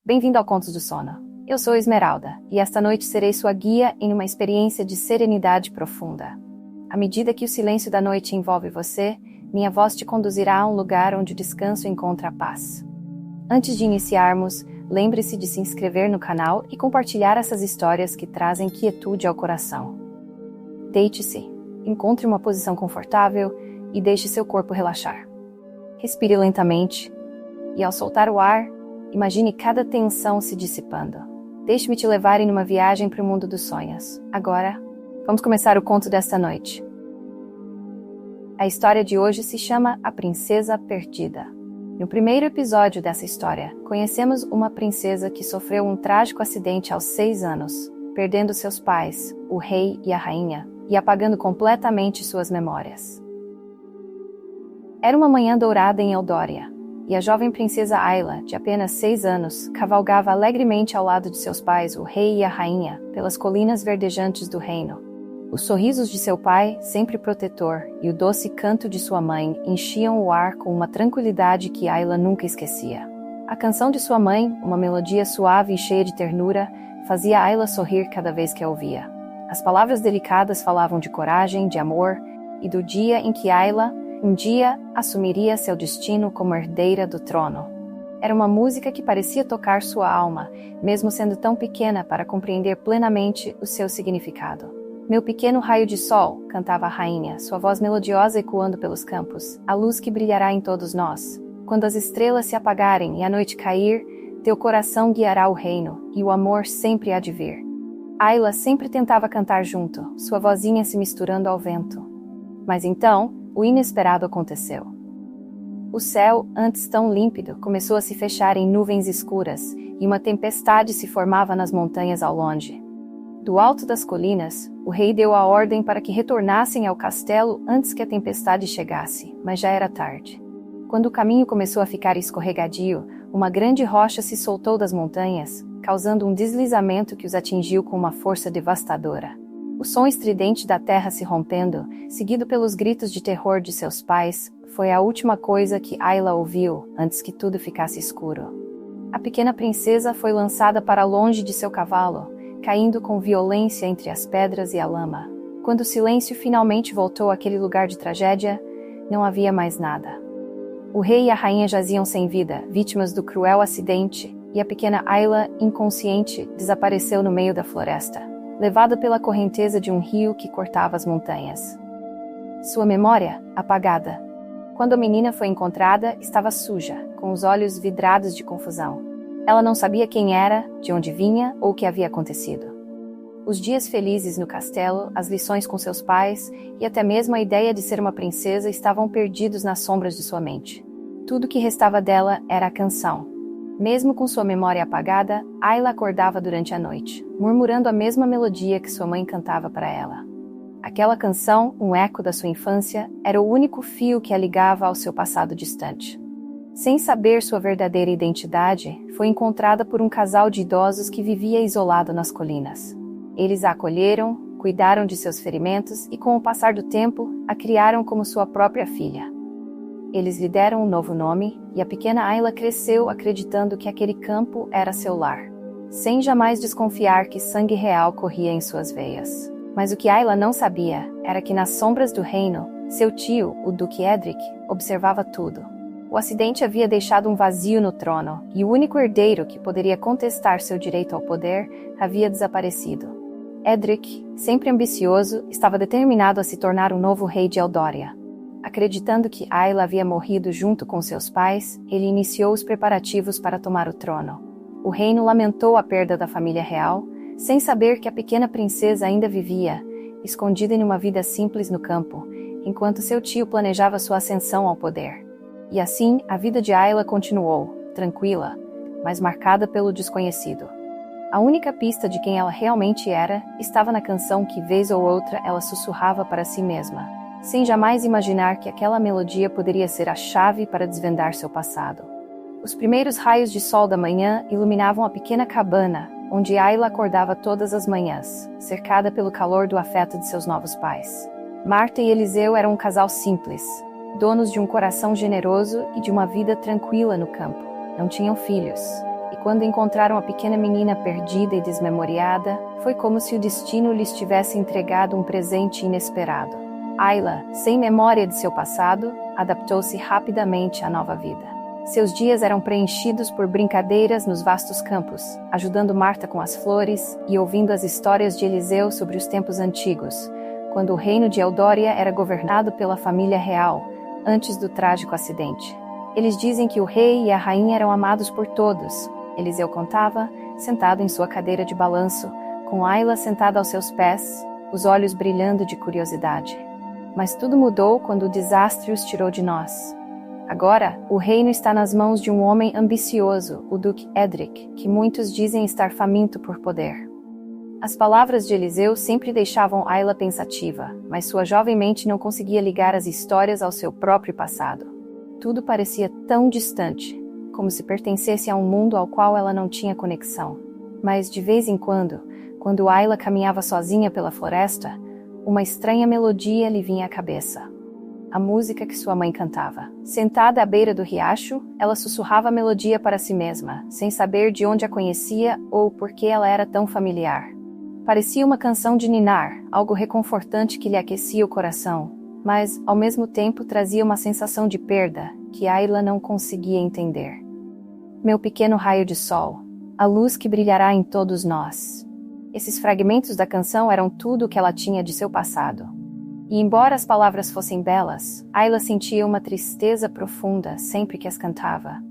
Bem-vindo ao Contos do Sono. Eu sou Esmeralda, e esta noite serei sua guia em uma experiência de serenidade profunda. À medida que o silêncio da noite envolve você, minha voz te conduzirá a um lugar onde o descanso encontra a paz. Antes de iniciarmos, lembre-se de se inscrever no canal e compartilhar essas histórias que trazem quietude ao coração. Deite-se, encontre uma posição confortável e deixe seu corpo relaxar. Respire lentamente e, ao soltar o ar, imagine cada tensão se dissipando. Deixe-me te levar em uma viagem para o mundo dos sonhos. Agora, vamos começar o conto desta noite. A história de hoje se chama A Princesa Perdida. No primeiro episódio dessa história, conhecemos uma princesa que sofreu um trágico acidente aos 6 anos, perdendo seus pais, o rei e a rainha, e apagando completamente suas memórias. Era uma manhã dourada em Eldória, e a jovem princesa Ayla, de apenas 6 anos, cavalgava alegremente ao lado de seus pais, o rei e a rainha, pelas colinas verdejantes do reino. Os sorrisos de seu pai, sempre protetor, e o doce canto de sua mãe enchiam o ar com uma tranquilidade que Ayla nunca esquecia. A canção de sua mãe, uma melodia suave e cheia de ternura, fazia Ayla sorrir cada vez que a ouvia. As palavras delicadas falavam de coragem, de amor, e do dia em que Ayla, um dia, assumiria seu destino como herdeira do trono. Era uma música que parecia tocar sua alma, mesmo sendo tão pequena para compreender plenamente o seu significado. Meu pequeno raio de sol, cantava a rainha, sua voz melodiosa ecoando pelos campos, a luz que brilhará em todos nós. Quando as estrelas se apagarem e a noite cair, teu coração guiará o reino, e o amor sempre há de vir. Ayla sempre tentava cantar junto, sua vozinha se misturando ao vento. Mas então, o inesperado aconteceu. O céu, antes tão límpido, começou a se fechar em nuvens escuras, e uma tempestade se formava nas montanhas ao longe. Do alto das colinas, o rei deu a ordem para que retornassem ao castelo antes que a tempestade chegasse, mas já era tarde. Quando o caminho começou a ficar escorregadio, uma grande rocha se soltou das montanhas, causando um deslizamento que os atingiu com uma força devastadora. O som estridente da terra se rompendo, seguido pelos gritos de terror de seus pais, foi a última coisa que Ayla ouviu antes que tudo ficasse escuro. A pequena princesa foi lançada para longe de seu cavalo, caindo com violência entre as pedras e a lama. Quando o silêncio finalmente voltou àquele lugar de tragédia, não havia mais nada. O rei e a rainha jaziam sem vida, vítimas do cruel acidente, e a pequena Ayla, inconsciente, desapareceu no meio da floresta, levada pela correnteza de um rio que cortava as montanhas. Sua memória, apagada. Quando a menina foi encontrada, estava suja, com os olhos vidrados de confusão. Ela não sabia quem era, de onde vinha ou o que havia acontecido. Os dias felizes no castelo, as lições com seus pais e até mesmo a ideia de ser uma princesa estavam perdidos nas sombras de sua mente. Tudo que restava dela era a canção. Mesmo com sua memória apagada, Ayla acordava durante a noite, murmurando a mesma melodia que sua mãe cantava para ela. Aquela canção, um eco da sua infância, era o único fio que a ligava ao seu passado distante. Sem saber sua verdadeira identidade, foi encontrada por um casal de idosos que vivia isolado nas colinas. Eles a acolheram, cuidaram de seus ferimentos e, com o passar do tempo, a criaram como sua própria filha. Eles lhe deram um novo nome, e a pequena Ayla cresceu acreditando que aquele campo era seu lar, sem jamais desconfiar que sangue real corria em suas veias. Mas o que Ayla não sabia era que nas sombras do reino, seu tio, o Duque Edric, observava tudo. O acidente havia deixado um vazio no trono, e o único herdeiro que poderia contestar seu direito ao poder havia desaparecido. Edric, sempre ambicioso, estava determinado a se tornar o novo rei de Eldória. Acreditando que Ayla havia morrido junto com seus pais, ele iniciou os preparativos para tomar o trono. O reino lamentou a perda da família real, sem saber que a pequena princesa ainda vivia, escondida em uma vida simples no campo, enquanto seu tio planejava sua ascensão ao poder. E assim, a vida de Ayla continuou, tranquila, mas marcada pelo desconhecido. A única pista de quem ela realmente era estava na canção que, vez ou outra, ela sussurrava para si mesma, sem jamais imaginar que aquela melodia poderia ser a chave para desvendar seu passado. Os primeiros raios de sol da manhã iluminavam a pequena cabana, onde Ayla acordava todas as manhãs, cercada pelo calor do afeto de seus novos pais. Marta e Eliseu eram um casal simples, donos de um coração generoso e de uma vida tranquila no campo. Não tinham filhos, e quando encontraram a pequena menina perdida e desmemoriada, foi como se o destino lhes tivesse entregado um presente inesperado. Ayla, sem memória de seu passado, adaptou-se rapidamente à nova vida. Seus dias eram preenchidos por brincadeiras nos vastos campos, ajudando Marta com as flores e ouvindo as histórias de Eliseu sobre os tempos antigos, quando o reino de Eldória era governado pela família real, antes do trágico acidente. Eles dizem que o rei e a rainha eram amados por todos. Eliseu contava, sentado em sua cadeira de balanço, com Ayla sentada aos seus pés, os olhos brilhando de curiosidade. Mas tudo mudou quando o desastre os tirou de nós. Agora, o reino está nas mãos de um homem ambicioso, o Duque Edric, que muitos dizem estar faminto por poder. As palavras de Eliseu sempre deixavam Ayla pensativa, mas sua jovem mente não conseguia ligar as histórias ao seu próprio passado. Tudo parecia tão distante, como se pertencesse a um mundo ao qual ela não tinha conexão. Mas, de vez em quando Ayla caminhava sozinha pela floresta, uma estranha melodia lhe vinha à cabeça. A música que sua mãe cantava. Sentada à beira do riacho, ela sussurrava a melodia para si mesma, sem saber de onde a conhecia ou por que ela era tão familiar. Parecia uma canção de ninar, algo reconfortante que lhe aquecia o coração, mas, ao mesmo tempo, trazia uma sensação de perda, que Ayla não conseguia entender. Meu pequeno raio de sol, a luz que brilhará em todos nós. Esses fragmentos da canção eram tudo o que ela tinha de seu passado. E embora as palavras fossem belas, Ayla sentia uma tristeza profunda sempre que as cantava.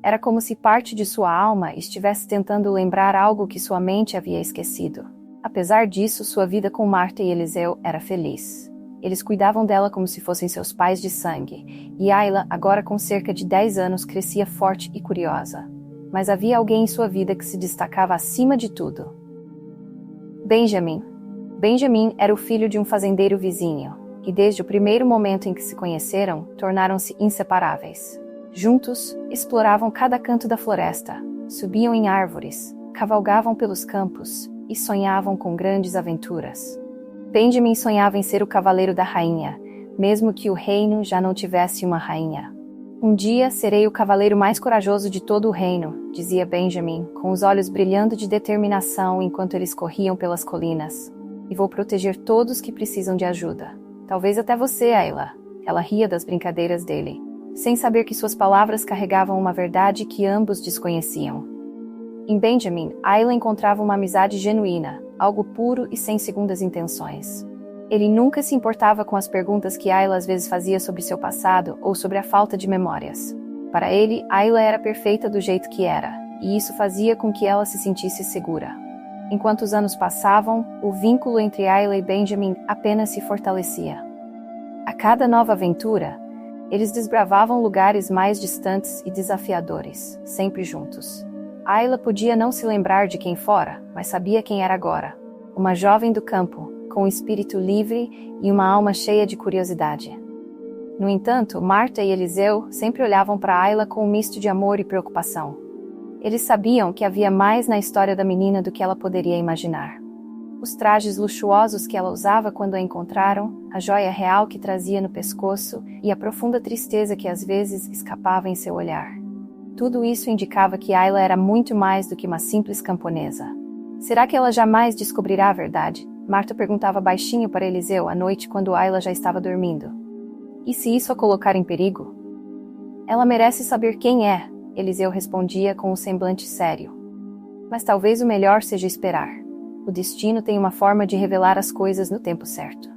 Era como se parte de sua alma estivesse tentando lembrar algo que sua mente havia esquecido. Apesar disso, sua vida com Marta e Eliseu era feliz. Eles cuidavam dela como se fossem seus pais de sangue, e Ayla, agora com cerca de 10 anos, crescia forte e curiosa. Mas havia alguém em sua vida que se destacava acima de tudo. Benjamin. Benjamin era o filho de um fazendeiro vizinho, e desde o primeiro momento em que se conheceram, tornaram-se inseparáveis. Juntos, exploravam cada canto da floresta, subiam em árvores, cavalgavam pelos campos e sonhavam com grandes aventuras. Benjamin sonhava em ser o cavaleiro da rainha, mesmo que o reino já não tivesse uma rainha. Um dia serei o cavaleiro mais corajoso de todo o reino, dizia Benjamin, com os olhos brilhando de determinação enquanto eles corriam pelas colinas. E vou proteger todos que precisam de ajuda. Talvez até você, Ayla. Ela ria das brincadeiras dele, sem saber que suas palavras carregavam uma verdade que ambos desconheciam. Em Benjamin, Ayla encontrava uma amizade genuína, algo puro e sem segundas intenções. Ele nunca se importava com as perguntas que Ayla às vezes fazia sobre seu passado ou sobre a falta de memórias. Para ele, Ayla era perfeita do jeito que era, e isso fazia com que ela se sentisse segura. Enquanto os anos passavam, o vínculo entre Ayla e Benjamin apenas se fortalecia. A cada nova aventura, eles desbravavam lugares mais distantes e desafiadores, sempre juntos. Ayla podia não se lembrar de quem fora, mas sabia quem era agora. Uma jovem do campo, com um espírito livre e uma alma cheia de curiosidade. No entanto, Marta e Eliseu sempre olhavam para Ayla com um misto de amor e preocupação. Eles sabiam que havia mais na história da menina do que ela poderia imaginar. Os trajes luxuosos que ela usava quando a encontraram, a joia real que trazia no pescoço e a profunda tristeza que às vezes escapava em seu olhar. Tudo isso indicava que Ayla era muito mais do que uma simples camponesa. Será que ela jamais descobrirá a verdade? Marta perguntava baixinho para Eliseu à noite quando Ayla já estava dormindo. E se isso a colocar em perigo? Ela merece saber quem é, Eliseu respondia com um semblante sério. Mas talvez o melhor seja esperar. O destino tem uma forma de revelar as coisas no tempo certo.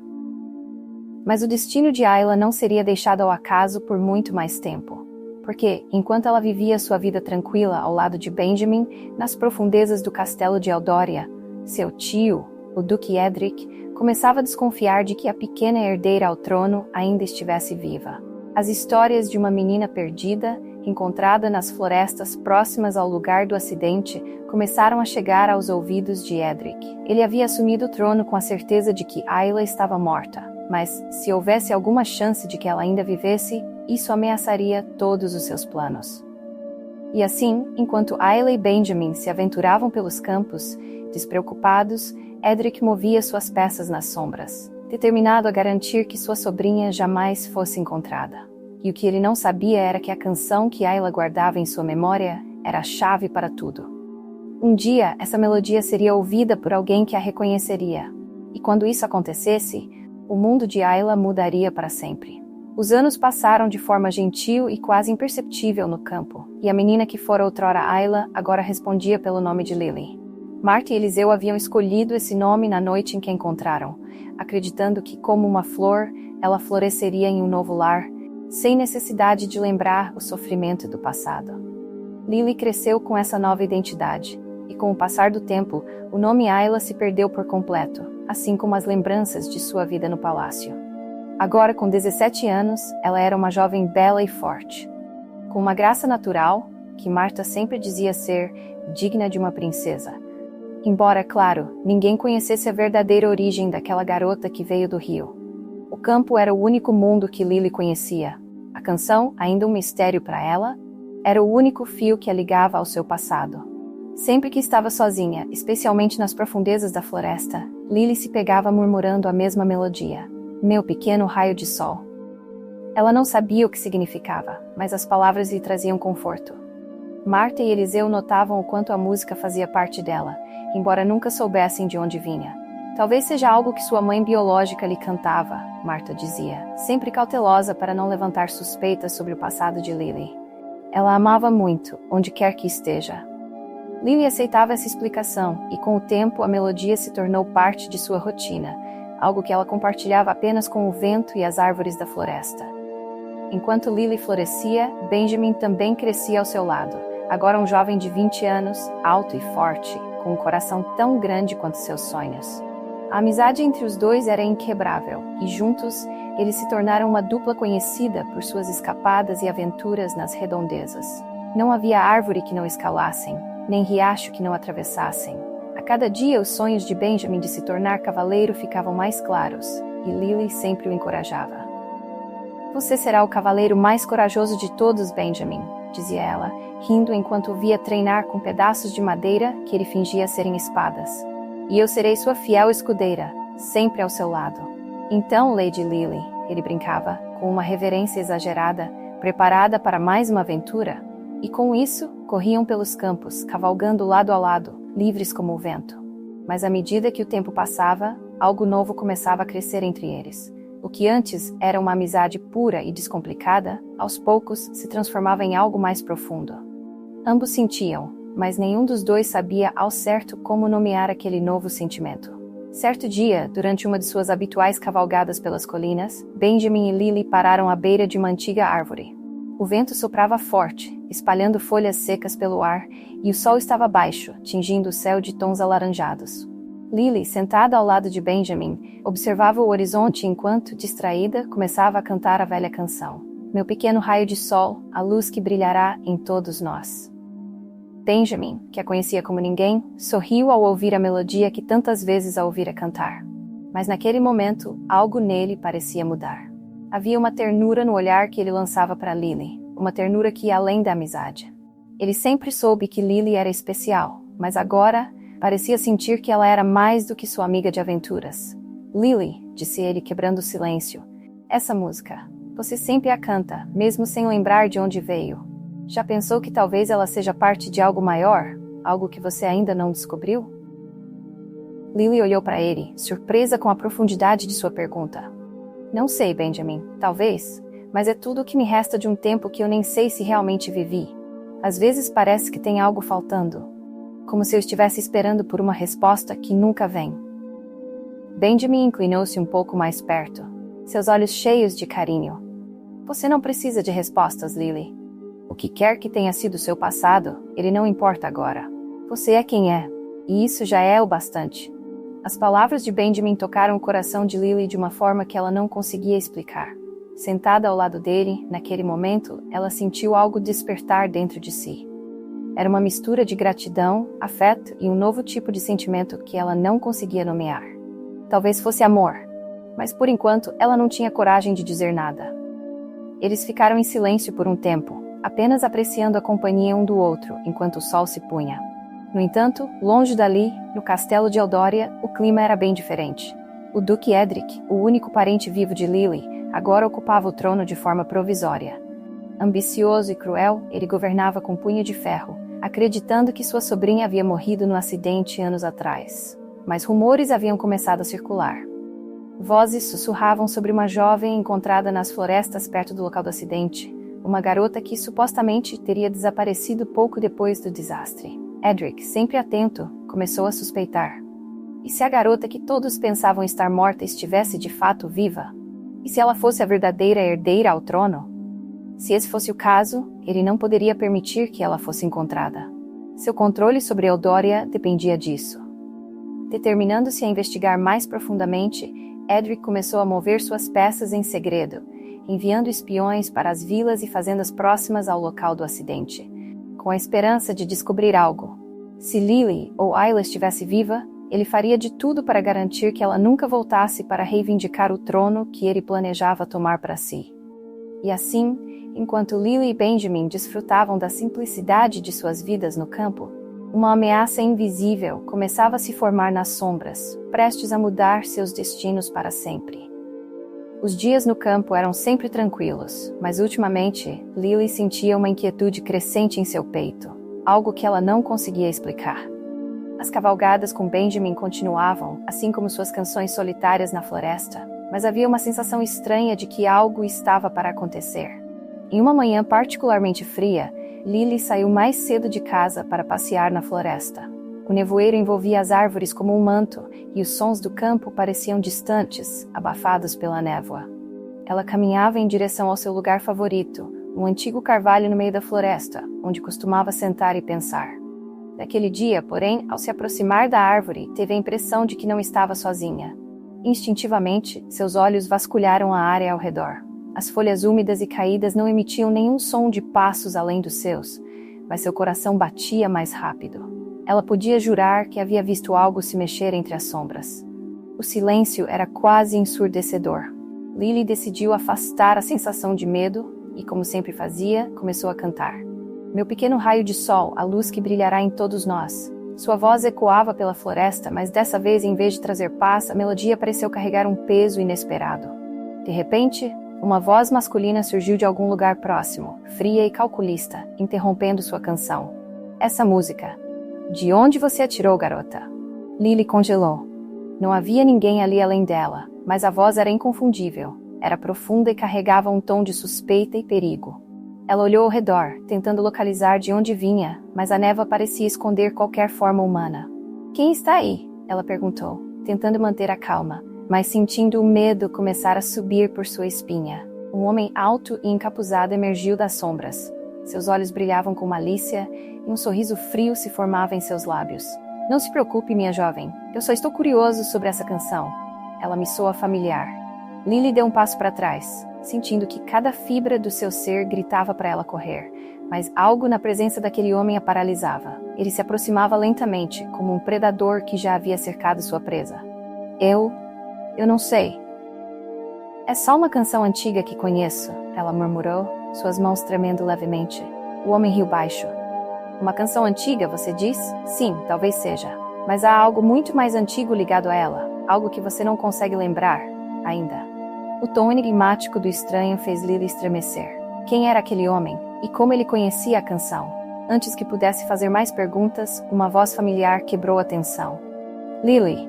Mas o destino de Ayla não seria deixado ao acaso por muito mais tempo. Porque, enquanto ela vivia sua vida tranquila ao lado de Benjamin, nas profundezas do castelo de Eldória, seu tio, o Duque Edric, começava a desconfiar de que a pequena herdeira ao trono ainda estivesse viva. As histórias de uma menina perdida, encontrada nas florestas próximas ao lugar do acidente, começaram a chegar aos ouvidos de Edric. Ele havia assumido o trono com a certeza de que Ayla estava morta, mas se houvesse alguma chance de que ela ainda vivesse, isso ameaçaria todos os seus planos. E assim, enquanto Ayla e Benjamin se aventuravam pelos campos, despreocupados, Edric movia suas peças nas sombras, determinado a garantir que sua sobrinha jamais fosse encontrada. E o que ele não sabia era que a canção que Ayla guardava em sua memória era a chave para tudo. Um dia, essa melodia seria ouvida por alguém que a reconheceria. E quando isso acontecesse, o mundo de Ayla mudaria para sempre. Os anos passaram de forma gentil e quase imperceptível no campo, e a menina que fora outrora Ayla agora respondia pelo nome de Lily. Marta e Eliseu haviam escolhido esse nome na noite em que a encontraram, acreditando que, como uma flor, ela floresceria em um novo lar, sem necessidade de lembrar o sofrimento do passado. Lily cresceu com essa nova identidade, e com o passar do tempo, o nome Ayla se perdeu por completo, assim como as lembranças de sua vida no palácio. Agora, com 17 anos, ela era uma jovem bela e forte, com uma graça natural, que Marta sempre dizia ser digna de uma princesa. Embora, claro, ninguém conhecesse a verdadeira origem daquela garota que veio do rio. O campo era o único mundo que Lily conhecia. A canção, ainda um mistério para ela, era o único fio que a ligava ao seu passado. Sempre que estava sozinha, especialmente nas profundezas da floresta, Lily se pegava murmurando a mesma melodia: "Meu pequeno raio de sol." Ela não sabia o que significava, mas as palavras lhe traziam conforto. Marta e Eliseu notavam o quanto a música fazia parte dela, embora nunca soubessem de onde vinha. Talvez seja algo que sua mãe biológica lhe cantava, Marta dizia, sempre cautelosa para não levantar suspeitas sobre o passado de Lily. Ela amava muito, onde quer que esteja. Lily aceitava essa explicação, e com o tempo a melodia se tornou parte de sua rotina, algo que ela compartilhava apenas com o vento e as árvores da floresta. Enquanto Lily florescia, Benjamin também crescia ao seu lado, agora um jovem de 20 anos, alto e forte, com um coração tão grande quanto seus sonhos. A amizade entre os dois era inquebrável, e juntos eles se tornaram uma dupla conhecida por suas escapadas e aventuras nas redondezas. Não havia árvore que não escalassem, nem riacho que não atravessassem. A cada dia os sonhos de Benjamin de se tornar cavaleiro ficavam mais claros, e Lily sempre o encorajava. "Você será o cavaleiro mais corajoso de todos, Benjamin", dizia ela, rindo enquanto o via treinar com pedaços de madeira que ele fingia serem espadas. "E eu serei sua fiel escudeira, sempre ao seu lado." "Então, Lady Lily", ele brincava, com uma reverência exagerada, preparada para mais uma aventura. E com isso, corriam pelos campos, cavalgando lado a lado, livres como o vento. Mas à medida que o tempo passava, algo novo começava a crescer entre eles. O que antes era uma amizade pura e descomplicada, aos poucos se transformava em algo mais profundo. Ambos sentiam, mas nenhum dos dois sabia ao certo como nomear aquele novo sentimento. Certo dia, durante uma de suas habituais cavalgadas pelas colinas, Benjamin e Lily pararam à beira de uma antiga árvore. O vento soprava forte, espalhando folhas secas pelo ar, e o sol estava baixo, tingindo o céu de tons alaranjados. Lily, sentada ao lado de Benjamin, observava o horizonte enquanto, distraída, começava a cantar a velha canção: "Meu pequeno raio de sol, a luz que brilhará em todos nós." Benjamin, que a conhecia como ninguém, sorriu ao ouvir a melodia que tantas vezes a ouvira cantar. Mas naquele momento, algo nele parecia mudar. Havia uma ternura no olhar que ele lançava para Lily, uma ternura que ia além da amizade. Ele sempre soube que Lily era especial, mas agora parecia sentir que ela era mais do que sua amiga de aventuras. "Lily", disse ele quebrando o silêncio, "essa música, você sempre a canta, mesmo sem lembrar de onde veio. Já pensou que talvez ela seja parte de algo maior? Algo que você ainda não descobriu?" Lily olhou para ele, surpresa com a profundidade de sua pergunta. "Não sei, Benjamin, talvez, mas é tudo o que me resta de um tempo que eu nem sei se realmente vivi. Às vezes parece que tem algo faltando, como se eu estivesse esperando por uma resposta que nunca vem." Benjamin inclinou-se um pouco mais perto, seus olhos cheios de carinho. "Você não precisa de respostas, Lily. O que quer que tenha sido seu passado, ele não importa agora. Você é quem é, e isso já é o bastante." As palavras de Benjamin tocaram o coração de Lily de uma forma que ela não conseguia explicar. Sentada ao lado dele, naquele momento, ela sentiu algo despertar dentro de si. Era uma mistura de gratidão, afeto e um novo tipo de sentimento que ela não conseguia nomear. Talvez fosse amor, mas por enquanto ela não tinha coragem de dizer nada. Eles ficaram em silêncio por um tempo, apenas apreciando a companhia um do outro enquanto o sol se punha. No entanto, longe dali, no castelo de Eldória, o clima era bem diferente. O Duque Edric, o único parente vivo de Lily, agora ocupava o trono de forma provisória. Ambicioso e cruel, ele governava com punho de ferro, acreditando que sua sobrinha havia morrido no acidente anos atrás. Mas rumores haviam começado a circular. Vozes sussurravam sobre uma jovem encontrada nas florestas perto do local do acidente, uma garota que supostamente teria desaparecido pouco depois do desastre. Edric, sempre atento, começou a suspeitar. E se a garota que todos pensavam estar morta estivesse de fato viva? E se ela fosse a verdadeira herdeira ao trono? Se esse fosse o caso, ele não poderia permitir que ela fosse encontrada. Seu controle sobre Eldória dependia disso. Determinando-se a investigar mais profundamente, Edric começou a mover suas peças em segredo, enviando espiões para as vilas e fazendas próximas ao local do acidente, com a esperança de descobrir algo. Se Lily ou Ayla estivesse viva, ele faria de tudo para garantir que ela nunca voltasse para reivindicar o trono que ele planejava tomar para si. E assim, enquanto Lily e Benjamin desfrutavam da simplicidade de suas vidas no campo, uma ameaça invisível começava a se formar nas sombras, prestes a mudar seus destinos para sempre. Os dias no campo eram sempre tranquilos, mas ultimamente, Lily sentia uma inquietude crescente em seu peito, algo que ela não conseguia explicar. As cavalgadas com Benjamin continuavam, assim como suas canções solitárias na floresta, mas havia uma sensação estranha de que algo estava para acontecer. Em uma manhã particularmente fria, Lily saiu mais cedo de casa para passear na floresta. O nevoeiro envolvia as árvores como um manto, e os sons do campo pareciam distantes, abafados pela névoa. Ela caminhava em direção ao seu lugar favorito, um antigo carvalho no meio da floresta, onde costumava sentar e pensar. Naquele dia, porém, ao se aproximar da árvore, teve a impressão de que não estava sozinha. Instintivamente, seus olhos vasculharam a área ao redor. As folhas úmidas e caídas não emitiam nenhum som de passos além dos seus, mas seu coração batia mais rápido. Ela podia jurar que havia visto algo se mexer entre as sombras. O silêncio era quase ensurdecedor. Lily decidiu afastar a sensação de medo e, como sempre fazia, começou a cantar. Meu pequeno raio de sol, a luz que brilhará em todos nós. Sua voz ecoava pela floresta, mas dessa vez, em vez de trazer paz, a melodia pareceu carregar um peso inesperado. De repente, uma voz masculina surgiu de algum lugar próximo, fria e calculista, interrompendo sua canção. Essa música. De onde você atirou, garota? Lily congelou. Não havia ninguém ali além dela, mas a voz era inconfundível. Era profunda e carregava um tom de suspeita e perigo. Ela olhou ao redor, tentando localizar de onde vinha, mas a névoa parecia esconder qualquer forma humana. Quem está aí? Ela perguntou, tentando manter a calma, mas sentindo o medo começar a subir por sua espinha. Um homem alto e encapuzado emergiu das sombras. Seus olhos brilhavam com malícia e um sorriso frio se formava em seus lábios. Não se preocupe, minha jovem. Eu só estou curioso sobre essa canção. Ela me soa familiar. Lily deu um passo para trás, sentindo que cada fibra do seu ser gritava para ela correr, mas algo na presença daquele homem a paralisava. Ele se aproximava lentamente, como um predador que já havia cercado sua presa. Eu não sei. É só uma canção antiga que conheço, ela murmurou, suas mãos tremendo levemente. O homem riu baixo. Uma canção antiga, você diz? Sim, talvez seja. Mas há algo muito mais antigo ligado a ela, algo que você não consegue lembrar, ainda. O tom enigmático do estranho fez Lily estremecer. Quem era aquele homem? E como ele conhecia a canção? Antes que pudesse fazer mais perguntas, uma voz familiar quebrou a tensão. Lily!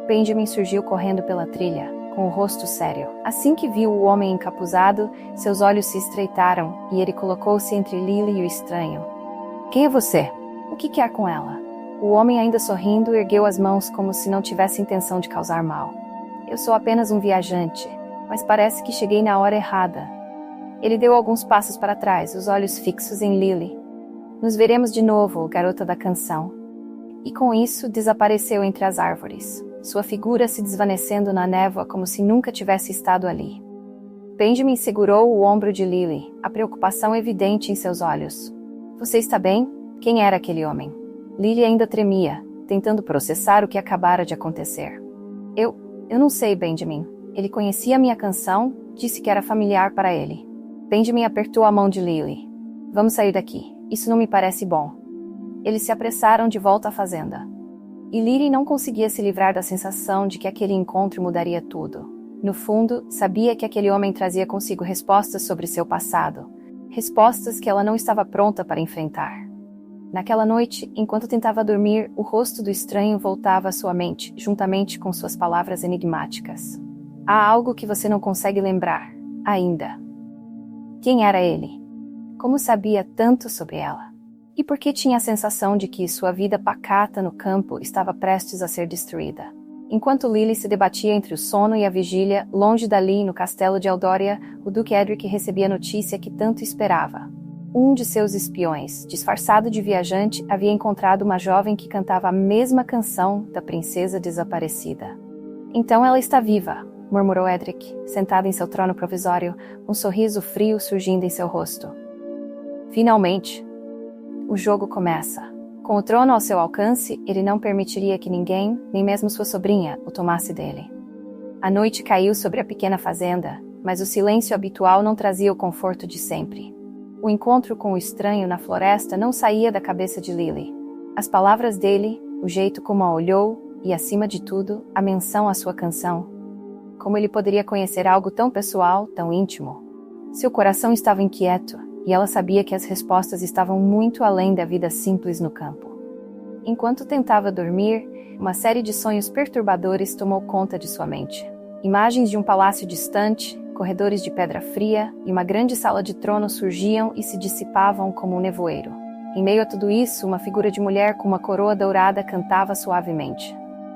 Benjamin surgiu correndo pela trilha, com o rosto sério. Assim que viu o homem encapuzado, seus olhos se estreitaram e ele colocou-se entre Lily e o estranho. Quem é você? O que quer com ela? O homem, ainda sorrindo, ergueu as mãos como se não tivesse intenção de causar mal. Eu sou apenas um viajante, mas parece que cheguei na hora errada. Ele deu alguns passos para trás, os olhos fixos em Lily. Nos veremos de novo, garota da canção. E com isso desapareceu entre as árvores, sua figura se desvanecendo na névoa como se nunca tivesse estado ali. Benjamin segurou o ombro de Lily, a preocupação evidente em seus olhos. Você está bem? Quem era aquele homem? Lily ainda tremia, tentando processar o que acabara de acontecer. Eu não sei, Benjamin. Ele conhecia minha canção, disse que era familiar para ele. Benjamin apertou a mão de Lily. Vamos sair daqui. Isso não me parece bom. Eles se apressaram de volta à fazenda. E Lily não conseguia se livrar da sensação de que aquele encontro mudaria tudo. No fundo, sabia que aquele homem trazia consigo respostas sobre seu passado. Respostas que ela não estava pronta para enfrentar. Naquela noite, enquanto tentava dormir, o rosto do estranho voltava à sua mente, juntamente com suas palavras enigmáticas. Há algo que você não consegue lembrar, ainda. Quem era ele? Como sabia tanto sobre ela? E por que tinha a sensação de que sua vida pacata no campo estava prestes a ser destruída? Enquanto Lily se debatia entre o sono e a vigília, longe dali, no castelo de Eldória, o Duque Edric recebia a notícia que tanto esperava. Um de seus espiões, disfarçado de viajante, havia encontrado uma jovem que cantava a mesma canção da princesa desaparecida. Então ela está viva, murmurou Edric, sentado em seu trono provisório, um sorriso frio surgindo em seu rosto. Finalmente, o jogo começa. Com o trono ao seu alcance, ele não permitiria que ninguém, nem mesmo sua sobrinha, o tomasse dele. A noite caiu sobre a pequena fazenda, mas o silêncio habitual não trazia o conforto de sempre. O encontro com o estranho na floresta não saía da cabeça de Lily. As palavras dele, o jeito como a olhou e, acima de tudo, a menção à sua canção. Como ele poderia conhecer algo tão pessoal, tão íntimo? Seu coração estava inquieto, e ela sabia que as respostas estavam muito além da vida simples no campo. Enquanto tentava dormir, uma série de sonhos perturbadores tomou conta de sua mente. Imagens de um palácio distante, corredores de pedra fria e uma grande sala de trono surgiam e se dissipavam como um nevoeiro. Em meio a tudo isso, uma figura de mulher com uma coroa dourada cantava suavemente.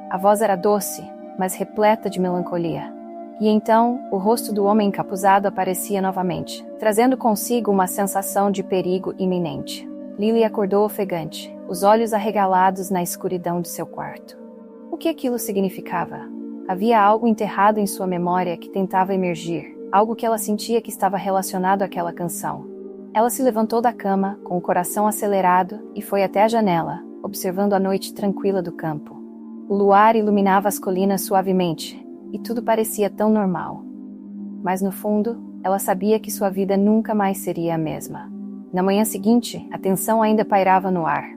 A voz era doce, mas repleta de melancolia. E então, o rosto do homem encapuzado aparecia novamente, trazendo consigo uma sensação de perigo iminente. Lily acordou ofegante, os olhos arregalados na escuridão de seu quarto. O que aquilo significava? Havia algo enterrado em sua memória que tentava emergir, algo que ela sentia que estava relacionado àquela canção. Ela se levantou da cama, com o coração acelerado, e foi até a janela, observando a noite tranquila do campo. O luar iluminava as colinas suavemente, e tudo parecia tão normal. Mas no fundo, ela sabia que sua vida nunca mais seria a mesma. Na manhã seguinte, a tensão ainda pairava no ar.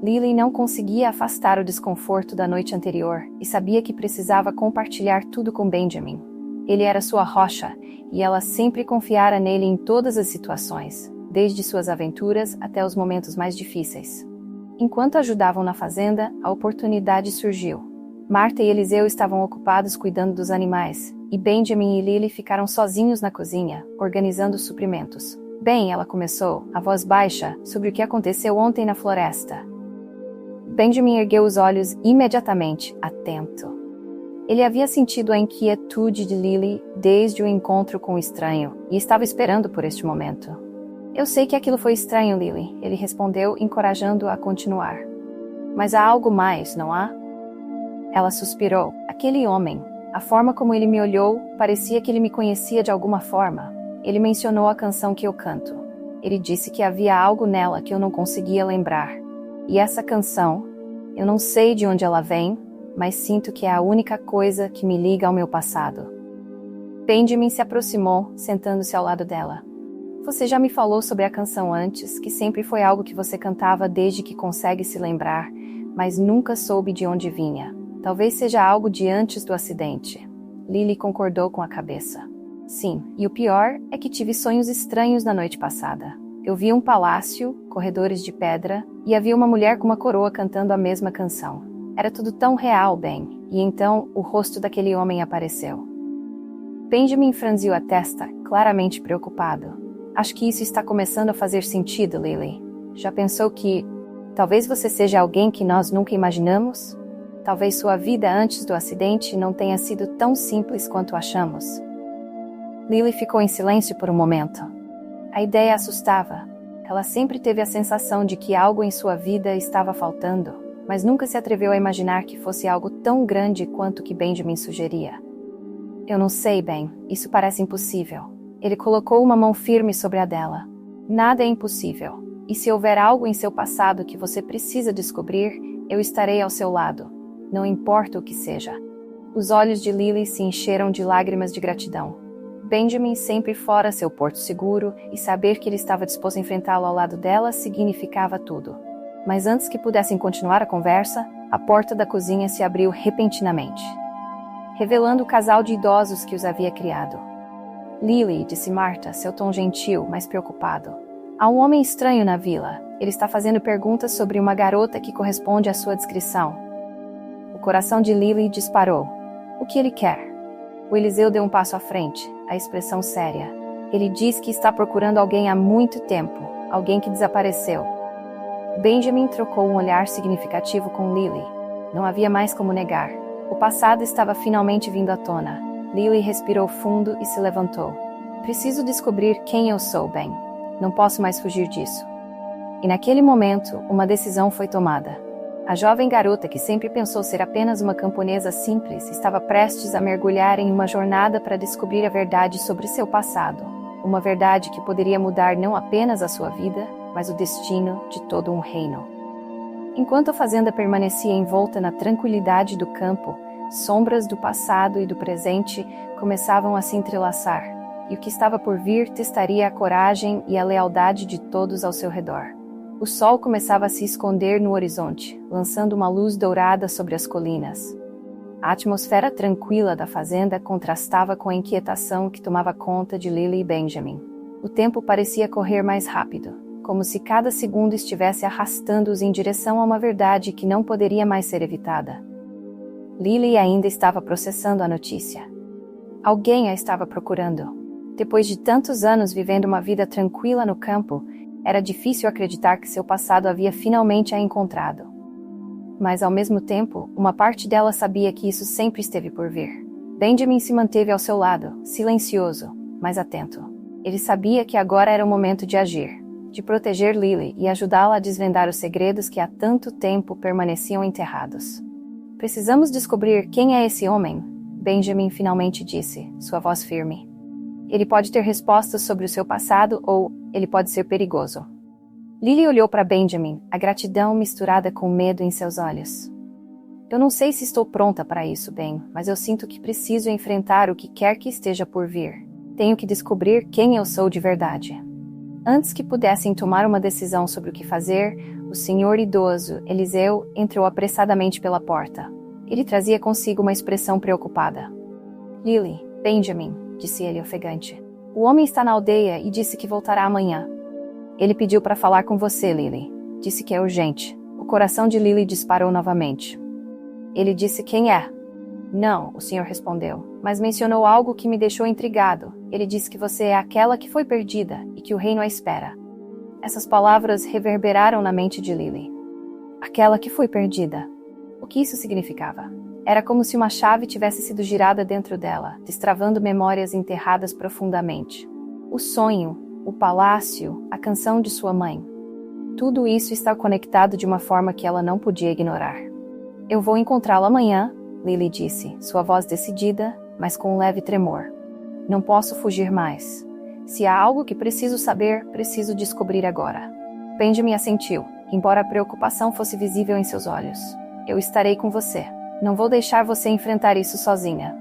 Lily não conseguia afastar o desconforto da noite anterior e sabia que precisava compartilhar tudo com Benjamin. Ele era sua rocha, e ela sempre confiara nele em todas as situações, desde suas aventuras até os momentos mais difíceis. Enquanto ajudavam na fazenda, a oportunidade surgiu. Marta e Eliseu estavam ocupados cuidando dos animais, e Benjamin e Lily ficaram sozinhos na cozinha, organizando os suprimentos. Bem, ela começou, a voz baixa, sobre o que aconteceu ontem na floresta. Benjamin ergueu os olhos imediatamente, atento. Ele havia sentido a inquietude de Lily desde o encontro com o estranho, e estava esperando por este momento. Eu sei que aquilo foi estranho, Lily, ele respondeu, encorajando-a a continuar. Mas há algo mais, não há? Ela suspirou. Aquele homem, a forma como ele me olhou, parecia que ele me conhecia de alguma forma. Ele mencionou a canção que eu canto. Ele disse que havia algo nela que eu não conseguia lembrar. E essa canção, eu não sei de onde ela vem, mas sinto que é a única coisa que me liga ao meu passado. Benjamin se aproximou, sentando-se ao lado dela. Você já me falou sobre a canção antes, que sempre foi algo que você cantava desde que consegue se lembrar, mas nunca soube de onde vinha. Talvez seja algo de antes do acidente. Lily concordou com a cabeça. Sim, e o pior é que tive sonhos estranhos na noite passada. Eu vi um palácio, corredores de pedra, e havia uma mulher com uma coroa cantando a mesma canção. Era tudo tão real, Ben, e então o rosto daquele homem apareceu. Benjamin franziu a testa, claramente preocupado. Acho que isso está começando a fazer sentido, Lily. Já pensou que talvez você seja alguém que nós nunca imaginamos? Talvez sua vida antes do acidente não tenha sido tão simples quanto achamos. Lily ficou em silêncio por um momento. A ideia assustava. Ela sempre teve a sensação de que algo em sua vida estava faltando, mas nunca se atreveu a imaginar que fosse algo tão grande quanto o que Benjamin sugeria. Eu não sei, Ben, isso parece impossível. Ele colocou uma mão firme sobre a dela. Nada é impossível. E se houver algo em seu passado que você precisa descobrir, eu estarei ao seu lado. Não importa o que seja. Os olhos de Lily se encheram de lágrimas de gratidão. Benjamin sempre fora seu porto seguro, e saber que ele estava disposto a enfrentá-lo ao lado dela significava tudo. Mas antes que pudessem continuar a conversa, a porta da cozinha se abriu repentinamente, revelando o casal de idosos que os havia criado. Lily, disse Marta, seu tom gentil, mas preocupado. Há um homem estranho na vila. Ele está fazendo perguntas sobre uma garota que corresponde à sua descrição. O coração de Lily disparou. O que ele quer? O Eliseu deu um passo à frente, a expressão séria. Ele diz que está procurando alguém há muito tempo, alguém que desapareceu. Benjamin trocou um olhar significativo com Lily. Não havia mais como negar. O passado estava finalmente vindo à tona. Lily respirou fundo e se levantou. Preciso descobrir quem eu sou, Ben. Não posso mais fugir disso. E naquele momento, uma decisão foi tomada. A jovem garota, que sempre pensou ser apenas uma camponesa simples, estava prestes a mergulhar em uma jornada para descobrir a verdade sobre seu passado. Uma verdade que poderia mudar não apenas a sua vida, mas o destino de todo um reino. Enquanto a fazenda permanecia envolta na tranquilidade do campo, sombras do passado e do presente começavam a se entrelaçar, e o que estava por vir testaria a coragem e a lealdade de todos ao seu redor. O sol começava a se esconder no horizonte, lançando uma luz dourada sobre as colinas. A atmosfera tranquila da fazenda contrastava com a inquietação que tomava conta de Lily e Benjamin. O tempo parecia correr mais rápido, como se cada segundo estivesse arrastando-os em direção a uma verdade que não poderia mais ser evitada. Lily ainda estava processando a notícia. Alguém a estava procurando. Depois de tantos anos vivendo uma vida tranquila no campo, era difícil acreditar que seu passado havia finalmente a encontrado. Mas, ao mesmo tempo, uma parte dela sabia que isso sempre esteve por vir. Benjamin se manteve ao seu lado, silencioso, mas atento. Ele sabia que agora era o momento de agir, de proteger Lily e ajudá-la a desvendar os segredos que há tanto tempo permaneciam enterrados. Precisamos descobrir quem é esse homem, Benjamin finalmente disse, sua voz firme. Ele pode ter respostas sobre o seu passado ou ele pode ser perigoso. Lily olhou para Benjamin, a gratidão misturada com medo em seus olhos. Eu não sei se estou pronta para isso, Ben, mas eu sinto que preciso enfrentar o que quer que esteja por vir. Tenho que descobrir quem eu sou de verdade. Antes que pudessem tomar uma decisão sobre o que fazer, o senhor idoso, Eliseu, entrou apressadamente pela porta. Ele trazia consigo uma expressão preocupada. Lily, Benjamin, disse ele ofegante. O homem está na aldeia e disse que voltará amanhã. Ele pediu para falar com você, Lily. Disse que é urgente. O coração de Lily disparou novamente. Ele disse quem é? Não, o senhor respondeu, mas mencionou algo que me deixou intrigado. Ele disse que você é aquela que foi perdida e que o reino a espera. Essas palavras reverberaram na mente de Lily. Aquela que foi perdida. O que isso significava? Era como se uma chave tivesse sido girada dentro dela, destravando memórias enterradas profundamente. O sonho, o palácio, a canção de sua mãe. Tudo isso está conectado de uma forma que ela não podia ignorar. Eu vou encontrá-la amanhã, Lily disse, sua voz decidida, mas com um leve tremor. Não posso fugir mais. Se há algo que preciso saber, preciso descobrir agora. Benjamin assentiu, embora a preocupação fosse visível em seus olhos. Eu estarei com você. Não vou deixar você enfrentar isso sozinha.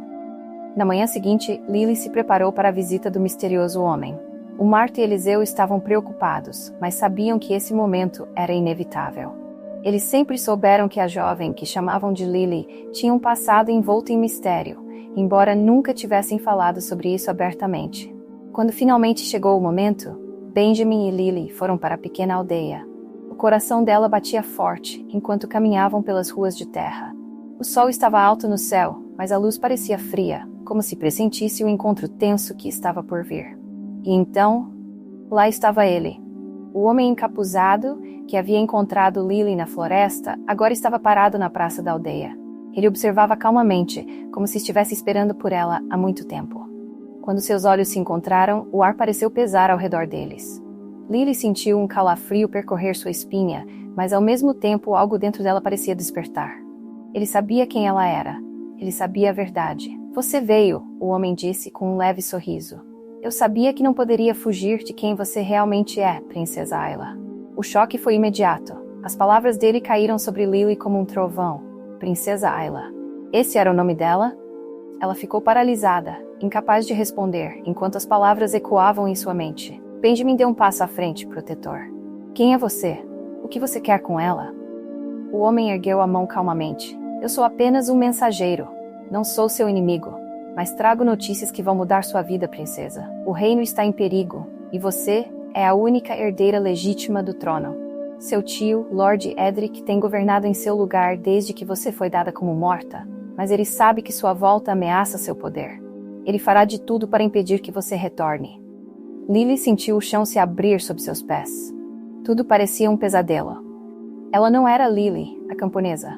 Na manhã seguinte, Lily se preparou para a visita do misterioso homem. O Marta e Eliseu estavam preocupados, mas sabiam que esse momento era inevitável. Eles sempre souberam que a jovem, que chamavam de Lily, tinha um passado envolto em mistério, embora nunca tivessem falado sobre isso abertamente. Quando finalmente chegou o momento, Benjamin e Lily foram para a pequena aldeia. O coração dela batia forte enquanto caminhavam pelas ruas de terra. O sol estava alto no céu, mas a luz parecia fria, como se pressentisse o encontro tenso que estava por vir. E então, lá estava ele. O homem encapuzado, que havia encontrado Lily na floresta, agora estava parado na praça da aldeia. Ele observava calmamente, como se estivesse esperando por ela há muito tempo. Quando seus olhos se encontraram, o ar pareceu pesar ao redor deles. Lily sentiu um calafrio percorrer sua espinha, mas ao mesmo tempo algo dentro dela parecia despertar. Ele sabia quem ela era. Ele sabia a verdade. Você veio, o homem disse com um leve sorriso. Eu sabia que não poderia fugir de quem você realmente é, Princesa Ayla. O choque foi imediato. As palavras dele caíram sobre Lily como um trovão. Princesa Ayla. Esse era o nome dela? Ela ficou paralisada, incapaz de responder, enquanto as palavras ecoavam em sua mente. Benjamin deu um passo à frente, protetor. Quem é você? O que você quer com ela? O homem ergueu a mão calmamente. Eu sou apenas um mensageiro. Não sou seu inimigo. Mas trago notícias que vão mudar sua vida, princesa. O reino está em perigo, e você é a única herdeira legítima do trono. Seu tio, Lord Edric, tem governado em seu lugar desde que você foi dada como morta, mas ele sabe que sua volta ameaça seu poder. Ele fará de tudo para impedir que você retorne. Lily sentiu o chão se abrir sob seus pés. Tudo parecia um pesadelo. Ela não era Lily, a camponesa.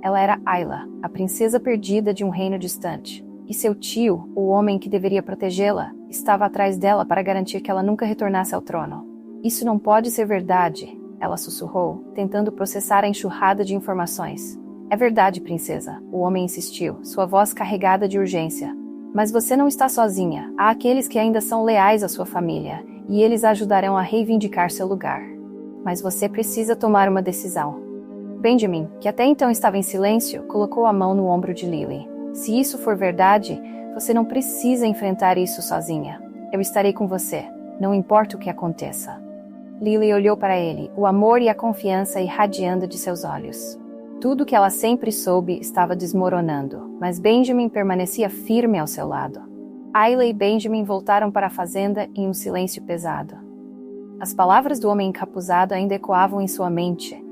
Ela era Ayla, a princesa perdida de um reino distante. E seu tio, o homem que deveria protegê-la, estava atrás dela para garantir que ela nunca retornasse ao trono. Isso não pode ser verdade, ela sussurrou, tentando processar a enxurrada de informações. É verdade, princesa, o homem insistiu, sua voz carregada de urgência. Mas você não está sozinha. Há aqueles que ainda são leais à sua família, e eles ajudarão a reivindicar seu lugar. Mas você precisa tomar uma decisão. Benjamin, que até então estava em silêncio, colocou a mão no ombro de Lily. Se isso for verdade, você não precisa enfrentar isso sozinha. Eu estarei com você, não importa o que aconteça. Lily olhou para ele, o amor e a confiança irradiando de seus olhos. Tudo que ela sempre soube estava desmoronando, mas Benjamin permanecia firme ao seu lado. Ayla e Benjamin voltaram para a fazenda em um silêncio pesado. As palavras do homem encapuzado ainda ecoavam em sua mente,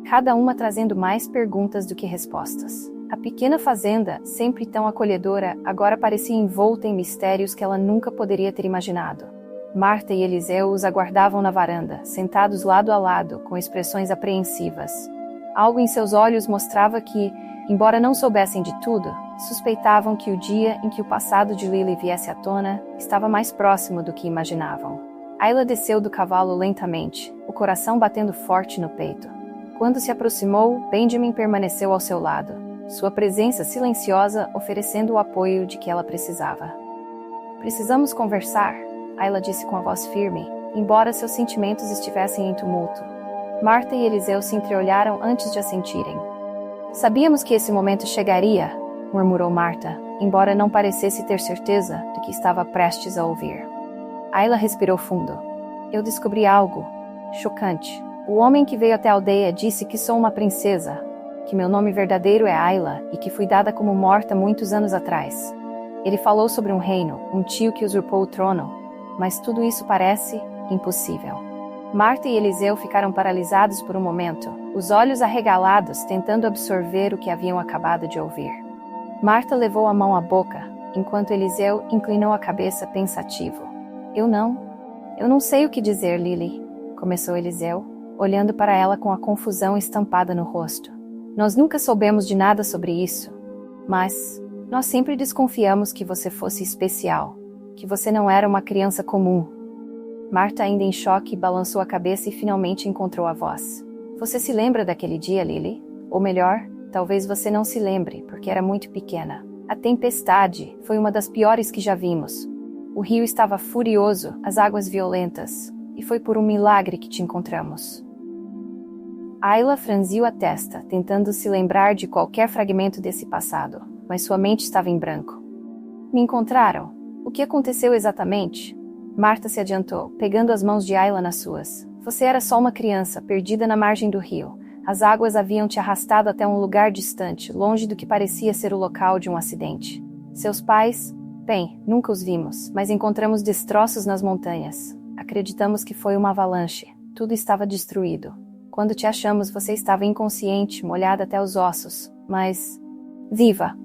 cada uma trazendo mais perguntas do que respostas. A pequena fazenda, sempre tão acolhedora, agora parecia envolta em mistérios que ela nunca poderia ter imaginado. Marta e Eliseu os aguardavam na varanda, sentados lado a lado, com expressões apreensivas. Algo em seus olhos mostrava que, embora não soubessem de tudo, suspeitavam que o dia em que o passado de Lily viesse à tona estava mais próximo do que imaginavam. Ayla desceu do cavalo lentamente, o coração batendo forte no peito. Quando se aproximou, Benjamin permaneceu ao seu lado, sua presença silenciosa oferecendo o apoio de que ela precisava. Precisamos conversar, Ayla disse com a voz firme, embora seus sentimentos estivessem em tumulto. Marta e Eliseu se entreolharam antes de assentirem. Sabíamos que esse momento chegaria, murmurou Marta, embora não parecesse ter certeza de que estava prestes a ouvir. Ayla respirou fundo. Eu descobri algo chocante. O homem que veio até a aldeia disse que sou uma princesa, que meu nome verdadeiro é Ayla e que fui dada como morta muitos anos atrás. Ele falou sobre um reino, um tio que usurpou o trono, mas tudo isso parece impossível. Marta e Eliseu ficaram paralisados por um momento, os olhos arregalados tentando absorver o que haviam acabado de ouvir. Marta levou a mão à boca, enquanto Eliseu inclinou a cabeça pensativo. Eu não sei o que dizer, Lily, começou Eliseu, olhando para ela com a confusão estampada no rosto. Nós nunca soubemos de nada sobre isso, mas nós sempre desconfiamos que você fosse especial, que você não era uma criança comum. Marta, ainda em choque, balançou a cabeça e finalmente encontrou a voz. Você se lembra daquele dia, Lily? Ou melhor, talvez você não se lembre, porque era muito pequena. A tempestade foi uma das piores que já vimos. O rio estava furioso, as águas violentas, e foi por um milagre que te encontramos. Ayla franziu a testa, tentando se lembrar de qualquer fragmento desse passado, mas sua mente estava em branco. Me encontraram. O que aconteceu exatamente? Marta se adiantou, pegando as mãos de Ayla nas suas. Você era só uma criança, perdida na margem do rio. As águas haviam te arrastado até um lugar distante, longe do que parecia ser o local de um acidente. Seus pais? Bem, nunca os vimos, mas encontramos destroços nas montanhas. Acreditamos que foi uma avalanche. Tudo estava destruído. Quando te achamos, você estava inconsciente, molhada até os ossos, mas viva.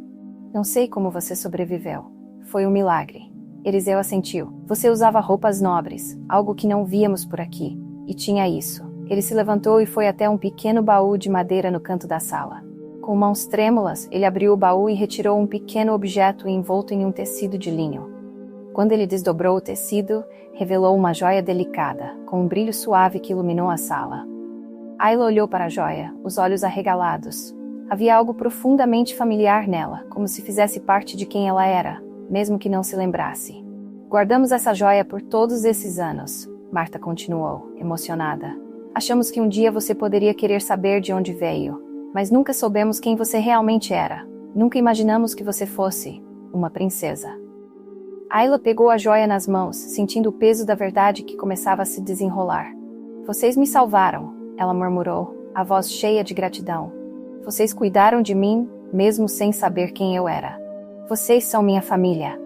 Não sei como você sobreviveu. Foi um milagre. Eliseu assentiu. Você usava roupas nobres, algo que não víamos por aqui. E tinha isso. Ele se levantou e foi até um pequeno baú de madeira no canto da sala. Com mãos trêmulas, ele abriu o baú e retirou um pequeno objeto envolto em um tecido de linho. Quando ele desdobrou o tecido, revelou uma joia delicada, com um brilho suave que iluminou a sala. Ayla olhou para a joia, os olhos arregalados. Havia algo profundamente familiar nela, como se fizesse parte de quem ela era, mesmo que não se lembrasse. Guardamos essa joia por todos esses anos, Marta continuou, emocionada. Achamos que um dia você poderia querer saber de onde veio, mas nunca soubemos quem você realmente era. Nunca imaginamos que você fosse uma princesa. Ayla pegou a joia nas mãos, sentindo o peso da verdade que começava a se desenrolar. Vocês me salvaram, ela murmurou, a voz cheia de gratidão. Vocês cuidaram de mim, mesmo sem saber quem eu era. Vocês são minha família.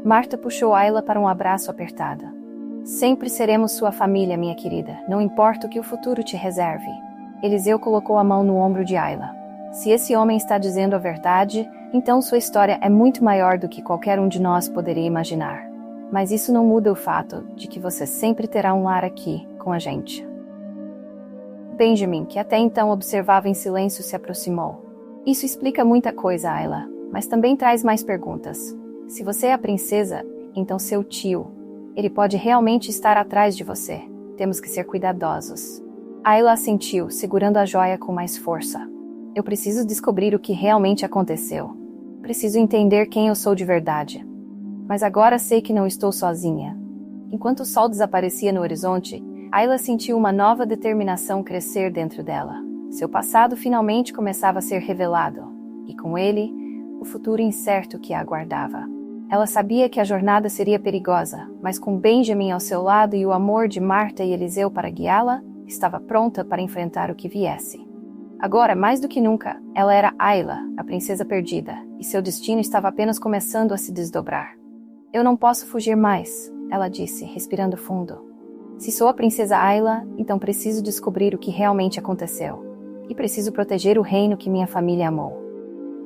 Marta puxou Ayla para um abraço apertado. Sempre seremos sua família, minha querida, não importa o que o futuro te reserve. Eliseu colocou a mão no ombro de Ayla. Se esse homem está dizendo a verdade, então sua história é muito maior do que qualquer um de nós poderia imaginar. Mas isso não muda o fato de que você sempre terá um lar aqui, com a gente. Benjamin, que até então observava em silêncio, se aproximou. Isso explica muita coisa, Ayla, mas também traz mais perguntas. Se você é a princesa, então seu tio, ele pode realmente estar atrás de você. Temos que ser cuidadosos. Ayla assentiu, segurando a joia com mais força. Eu preciso descobrir o que realmente aconteceu. Preciso entender quem eu sou de verdade. Mas agora sei que não estou sozinha. Enquanto o sol desaparecia no horizonte, Ayla sentiu uma nova determinação crescer dentro dela. Seu passado finalmente começava a ser revelado, e com ele, o futuro incerto que a aguardava. Ela sabia que a jornada seria perigosa, mas com Benjamin ao seu lado e o amor de Marta e Eliseu para guiá-la, estava pronta para enfrentar o que viesse. Agora, mais do que nunca, ela era Ayla, a princesa perdida, e seu destino estava apenas começando a se desdobrar. Eu não posso fugir mais, ela disse, respirando fundo. Se sou a princesa Ayla, então preciso descobrir o que realmente aconteceu. E preciso proteger o reino que minha família amou.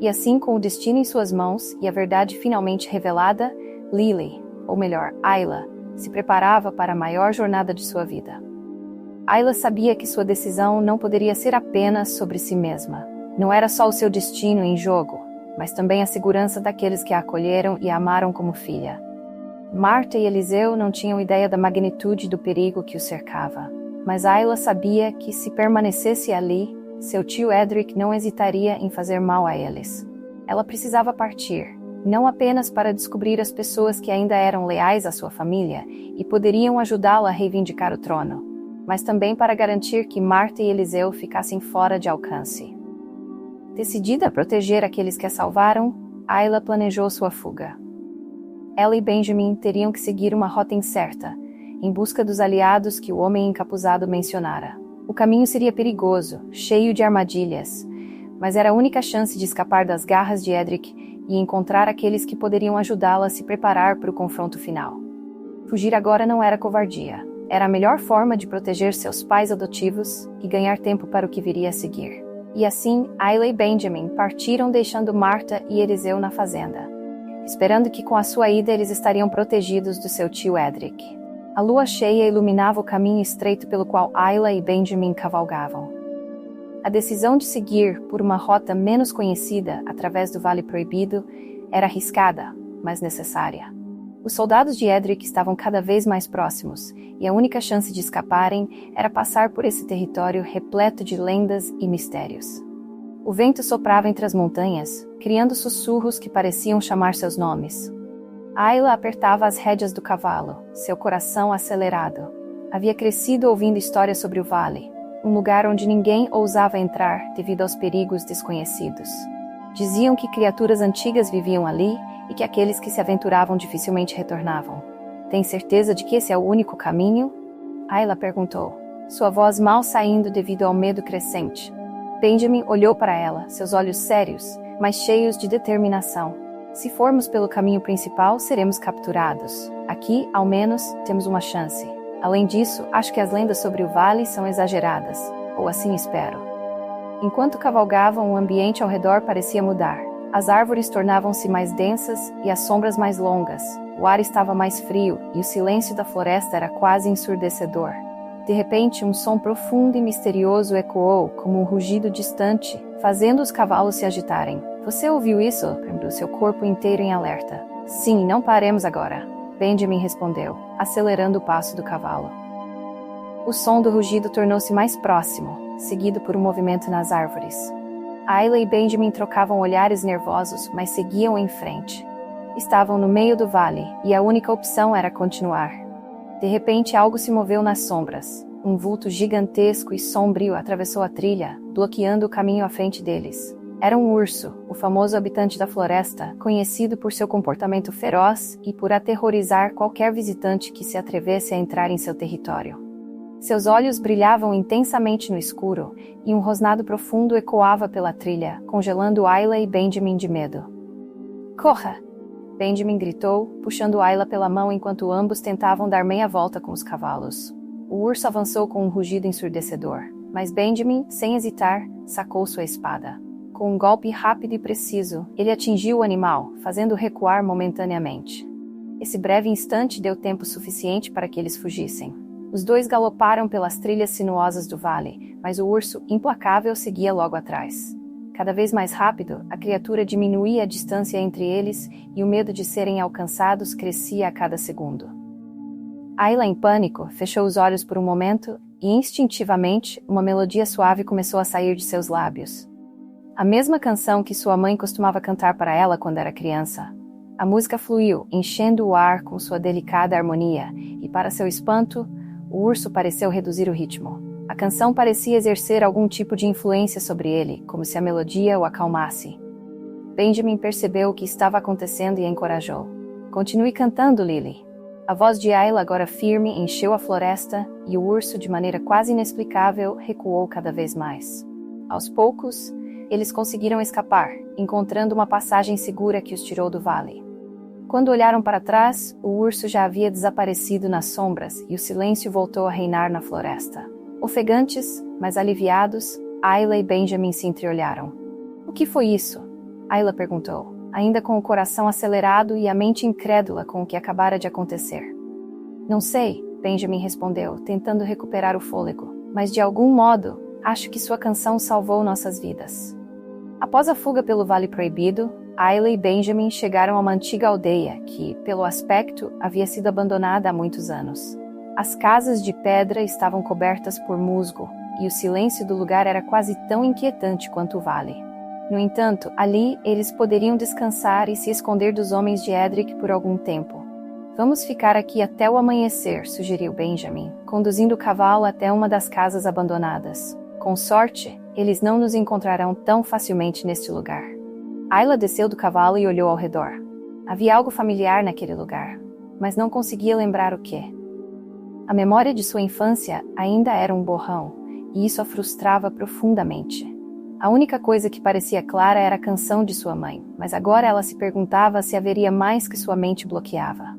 E assim, com o destino em suas mãos e a verdade finalmente revelada, Lily, ou melhor, Ayla, se preparava para a maior jornada de sua vida. Ayla sabia que sua decisão não poderia ser apenas sobre si mesma. Não era só o seu destino em jogo, mas também a segurança daqueles que a acolheram e a amaram como filha. Marta e Eliseu não tinham ideia da magnitude do perigo que o cercava, mas Ayla sabia que, se permanecesse ali, seu tio Edric não hesitaria em fazer mal a eles. Ela precisava partir, não apenas para descobrir as pessoas que ainda eram leais à sua família e poderiam ajudá-la a reivindicar o trono, mas também para garantir que Marta e Eliseu ficassem fora de alcance. Decidida a proteger aqueles que a salvaram, Ayla planejou sua fuga. Ela e Benjamin teriam que seguir uma rota incerta, em busca dos aliados que o homem encapuzado mencionara. O caminho seria perigoso, cheio de armadilhas, mas era a única chance de escapar das garras de Edric e encontrar aqueles que poderiam ajudá-la a se preparar para o confronto final. Fugir agora não era covardia. Era a melhor forma de proteger seus pais adotivos e ganhar tempo para o que viria a seguir. E assim, Ayla e Benjamin partiram deixando Marta e Eliseu na fazenda, esperando que com a sua ida eles estariam protegidos do seu tio Edric. A lua cheia iluminava o caminho estreito pelo qual Ayla e Benjamin cavalgavam. A decisão de seguir por uma rota menos conhecida através do Vale Proibido era arriscada, mas necessária. Os soldados de Edric estavam cada vez mais próximos, e a única chance de escaparem era passar por esse território repleto de lendas e mistérios. O vento soprava entre as montanhas, criando sussurros que pareciam chamar seus nomes. Ayla apertava as rédeas do cavalo, seu coração acelerado. Havia crescido ouvindo histórias sobre o vale, um lugar onde ninguém ousava entrar devido aos perigos desconhecidos. Diziam que criaturas antigas viviam ali e que aqueles que se aventuravam dificilmente retornavam. Tem certeza de que esse é o único caminho? Ayla perguntou, sua voz mal saindo devido ao medo crescente. Benjamin olhou para ela, seus olhos sérios, mas cheios de determinação. Se formos pelo caminho principal, seremos capturados. Aqui, ao menos, temos uma chance. Além disso, acho que as lendas sobre o vale são exageradas, ou assim espero. Enquanto cavalgavam, o ambiente ao redor parecia mudar. As árvores tornavam-se mais densas e as sombras mais longas. O ar estava mais frio e o silêncio da floresta era quase ensurdecedor. De repente, um som profundo e misterioso ecoou, como um rugido distante, fazendo os cavalos se agitarem. Você ouviu isso? Perguntou seu corpo inteiro em alerta. Sim, não paremos agora, Benjamin respondeu, acelerando o passo do cavalo. O som do rugido tornou-se mais próximo, seguido por um movimento nas árvores. Ayla e Benjamin trocavam olhares nervosos, mas seguiam em frente. Estavam no meio do vale, e a única opção era continuar. De repente, algo se moveu nas sombras. Um vulto gigantesco e sombrio atravessou a trilha, bloqueando o caminho à frente deles. Era um urso, o famoso habitante da floresta, conhecido por seu comportamento feroz e por aterrorizar qualquer visitante que se atrevesse a entrar em seu território. Seus olhos brilhavam intensamente no escuro, e um rosnado profundo ecoava pela trilha, congelando Ayla e Benjamin de medo. Corra! Benjamin gritou, puxando Ayla pela mão enquanto ambos tentavam dar meia volta com os cavalos. O urso avançou com um rugido ensurdecedor, mas Benjamin, sem hesitar, sacou sua espada. Com um golpe rápido e preciso, ele atingiu o animal, fazendo-o recuar momentaneamente. Esse breve instante deu tempo suficiente para que eles fugissem. Os dois galoparam pelas trilhas sinuosas do vale, mas o urso, implacável, seguia logo atrás. Cada vez mais rápido, a criatura diminuía a distância entre eles e o medo de serem alcançados crescia a cada segundo. Ayla, em pânico, fechou os olhos por um momento e, instintivamente, uma melodia suave começou a sair de seus lábios. A mesma canção que sua mãe costumava cantar para ela quando era criança. A música fluiu, enchendo o ar com sua delicada harmonia, e, para seu espanto, o urso pareceu reduzir o ritmo. A canção parecia exercer algum tipo de influência sobre ele, como se a melodia o acalmasse. Benjamin percebeu o que estava acontecendo e a encorajou. Continue cantando, Lily. A voz de Ayla, agora firme, encheu a floresta e o urso, de maneira quase inexplicável, recuou cada vez mais. Aos poucos, eles conseguiram escapar, encontrando uma passagem segura que os tirou do vale. Quando olharam para trás, o urso já havia desaparecido nas sombras e o silêncio voltou a reinar na floresta. Ofegantes, mas aliviados, Ayla e Benjamin se entreolharam. O que foi isso? Ayla perguntou, ainda com o coração acelerado e a mente incrédula com o que acabara de acontecer. Não sei, Benjamin respondeu, tentando recuperar o fôlego, mas de algum modo, acho que sua canção salvou nossas vidas. Após a fuga pelo Vale Proibido, Ayla e Benjamin chegaram a uma antiga aldeia que, pelo aspecto, havia sido abandonada há muitos anos. As casas de pedra estavam cobertas por musgo, e o silêncio do lugar era quase tão inquietante quanto o vale. No entanto, ali eles poderiam descansar e se esconder dos homens de Edric por algum tempo. Vamos ficar aqui até o amanhecer, sugeriu Benjamin, conduzindo o cavalo até uma das casas abandonadas. Com sorte, eles não nos encontrarão tão facilmente neste lugar. Ayla desceu do cavalo e olhou ao redor. Havia algo familiar naquele lugar, mas não conseguia lembrar o que. A memória de sua infância ainda era um borrão, e isso a frustrava profundamente. A única coisa que parecia clara era a canção de sua mãe, mas agora ela se perguntava se haveria mais que sua mente bloqueava.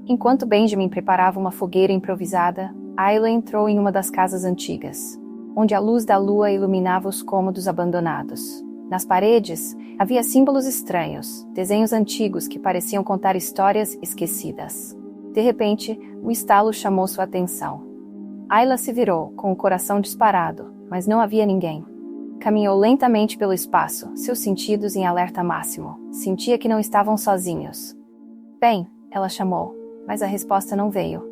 Enquanto Benjamin preparava uma fogueira improvisada, Ayla entrou em uma das casas antigas, onde a luz da lua iluminava os cômodos abandonados. Nas paredes, havia símbolos estranhos, desenhos antigos que pareciam contar histórias esquecidas. De repente, o estalo chamou sua atenção. Ayla se virou, com o coração disparado, mas não havia ninguém. Caminhou lentamente pelo espaço, seus sentidos em alerta máximo. Sentia que não estavam sozinhos. Bem, ela chamou, mas a resposta não veio.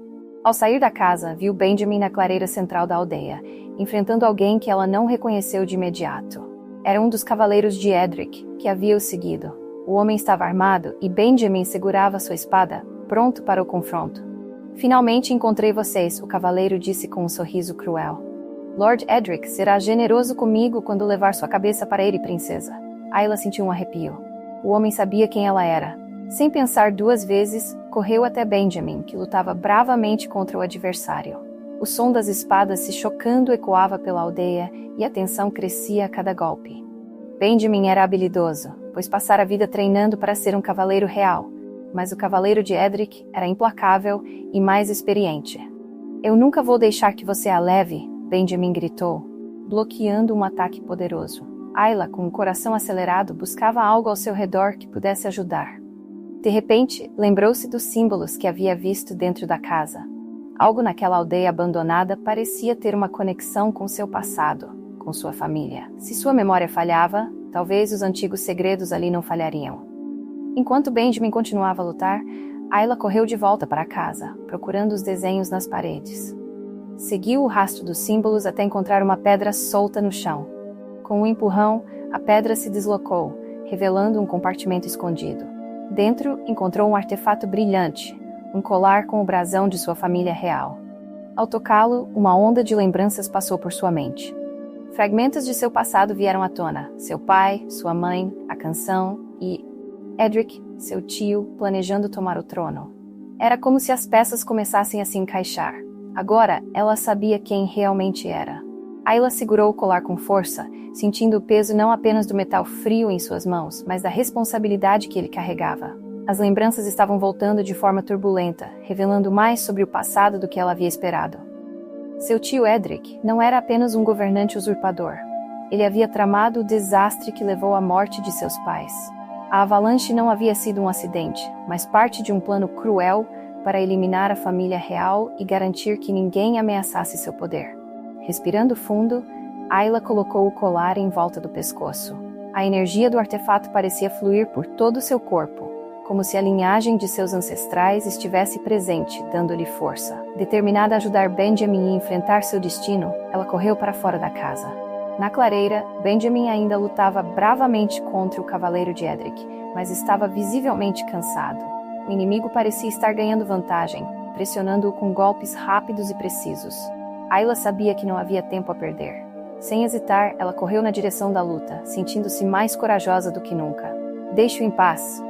Ao sair da casa, viu Benjamin na clareira central da aldeia, enfrentando alguém que ela não reconheceu de imediato. Era um dos cavaleiros de Edric, que havia o seguido. O homem estava armado e Benjamin segurava sua espada, pronto para o confronto. Finalmente encontrei vocês, o cavaleiro disse com um sorriso cruel. Lord Edric será generoso comigo quando levar sua cabeça para ele, princesa. Ayla sentiu um arrepio. O homem sabia quem ela era. Sem pensar duas vezes, correu até Benjamin, que lutava bravamente contra o adversário. O som das espadas se chocando ecoava pela aldeia e a tensão crescia a cada golpe. Benjamin era habilidoso, pois passara a vida treinando para ser um cavaleiro real, mas o cavaleiro de Edric era implacável e mais experiente. Eu nunca vou deixar que você a leve, Benjamin gritou, bloqueando um ataque poderoso. Ayla, com o coração acelerado, buscava algo ao seu redor que pudesse ajudar. De repente, lembrou-se dos símbolos que havia visto dentro da casa. Algo naquela aldeia abandonada parecia ter uma conexão com seu passado, com sua família. Se sua memória falhava, talvez os antigos segredos ali não falhariam. Enquanto Benjamin continuava a lutar, Ayla correu de volta para casa, procurando os desenhos nas paredes. Seguiu o rastro dos símbolos até encontrar uma pedra solta no chão. Com um empurrão, a pedra se deslocou, revelando um compartimento escondido. Dentro, encontrou um artefato brilhante, um colar com o brasão de sua família real. Ao tocá-lo, uma onda de lembranças passou por sua mente. Fragmentos de seu passado vieram à tona, seu pai, sua mãe, a canção e Edric, seu tio, planejando tomar o trono. Era como se as peças começassem a se encaixar. Agora, ela sabia quem realmente era. Ayla segurou o colar com força, sentindo o peso não apenas do metal frio em suas mãos, mas da responsabilidade que ele carregava. As lembranças estavam voltando de forma turbulenta, revelando mais sobre o passado do que ela havia esperado. Seu tio Edric não era apenas um governante usurpador. Ele havia tramado o desastre que levou à morte de seus pais. A avalanche não havia sido um acidente, mas parte de um plano cruel para eliminar a família real e garantir que ninguém ameaçasse seu poder. Respirando fundo, Ayla colocou o colar em volta do pescoço. A energia do artefato parecia fluir por todo o seu corpo, como se a linhagem de seus ancestrais estivesse presente, dando-lhe força. Determinada a ajudar Benjamin a enfrentar seu destino, ela correu para fora da casa. Na clareira, Benjamin ainda lutava bravamente contra o cavaleiro de Edric, mas estava visivelmente cansado. O inimigo parecia estar ganhando vantagem, pressionando-o com golpes rápidos e precisos. Ayla sabia que não havia tempo a perder. Sem hesitar, ela correu na direção da luta, sentindo-se mais corajosa do que nunca. "Deixe-o em paz!"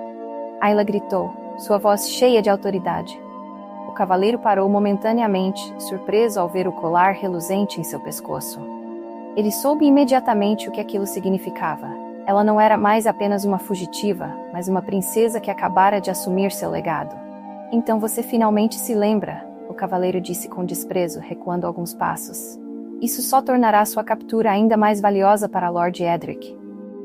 Ayla gritou, sua voz cheia de autoridade. O cavaleiro parou momentaneamente, surpreso ao ver o colar reluzente em seu pescoço. Ele soube imediatamente o que aquilo significava. Ela não era mais apenas uma fugitiva, mas uma princesa que acabara de assumir seu legado. "Então você finalmente se lembra", o cavaleiro disse com desprezo, recuando alguns passos. "Isso só tornará sua captura ainda mais valiosa para Lord Edric."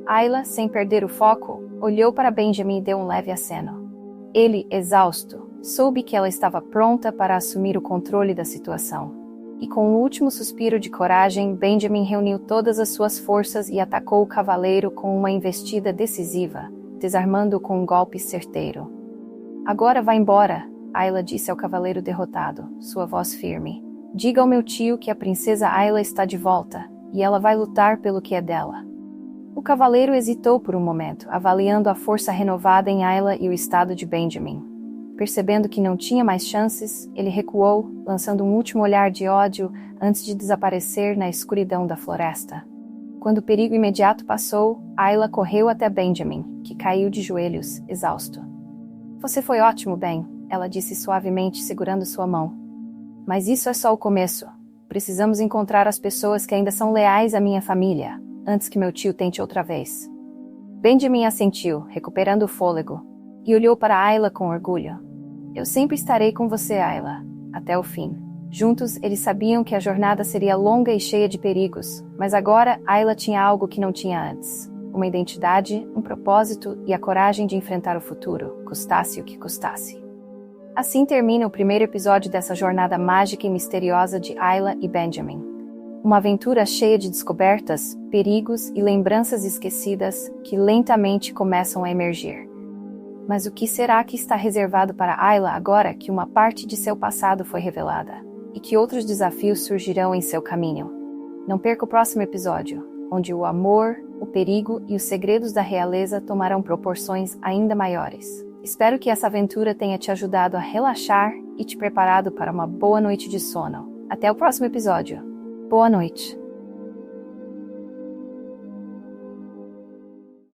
Ayla, sem perder o foco, olhou para Benjamin e deu um leve aceno. Ele, exausto, soube que ela estava pronta para assumir o controle da situação. E com um último suspiro de coragem, Benjamin reuniu todas as suas forças e atacou o cavaleiro com uma investida decisiva, desarmando-o com um golpe certeiro. "Agora vá embora", Ayla disse ao cavaleiro derrotado, sua voz firme. "Diga ao meu tio que a princesa Ayla está de volta, e ela vai lutar pelo que é dela." O cavaleiro hesitou por um momento, avaliando a força renovada em Ayla e o estado de Benjamin. Percebendo que não tinha mais chances, ele recuou, lançando um último olhar de ódio antes de desaparecer na escuridão da floresta. Quando o perigo imediato passou, Ayla correu até Benjamin, que caiu de joelhos, exausto. "Você foi ótimo, Ben", ela disse suavemente, segurando sua mão. "Mas isso é só o começo. Precisamos encontrar as pessoas que ainda são leais à minha família, antes que meu tio tente outra vez." Benjamin assentiu, recuperando o fôlego, e olhou para Ayla com orgulho. "Eu sempre estarei com você, Ayla, até o fim." Juntos, eles sabiam que a jornada seria longa e cheia de perigos, mas agora Ayla tinha algo que não tinha antes. Uma identidade, um propósito e a coragem de enfrentar o futuro, custasse o que custasse. Assim termina o primeiro episódio dessa jornada mágica e misteriosa de Ayla e Benjamin. Uma aventura cheia de descobertas, perigos e lembranças esquecidas que lentamente começam a emergir. Mas o que será que está reservado para Ayla agora que uma parte de seu passado foi revelada? E que outros desafios surgirão em seu caminho? Não perca o próximo episódio, onde o amor, o perigo e os segredos da realeza tomarão proporções ainda maiores. Espero que essa aventura tenha te ajudado a relaxar e te preparado para uma boa noite de sono. Até o próximo episódio. Boa noite.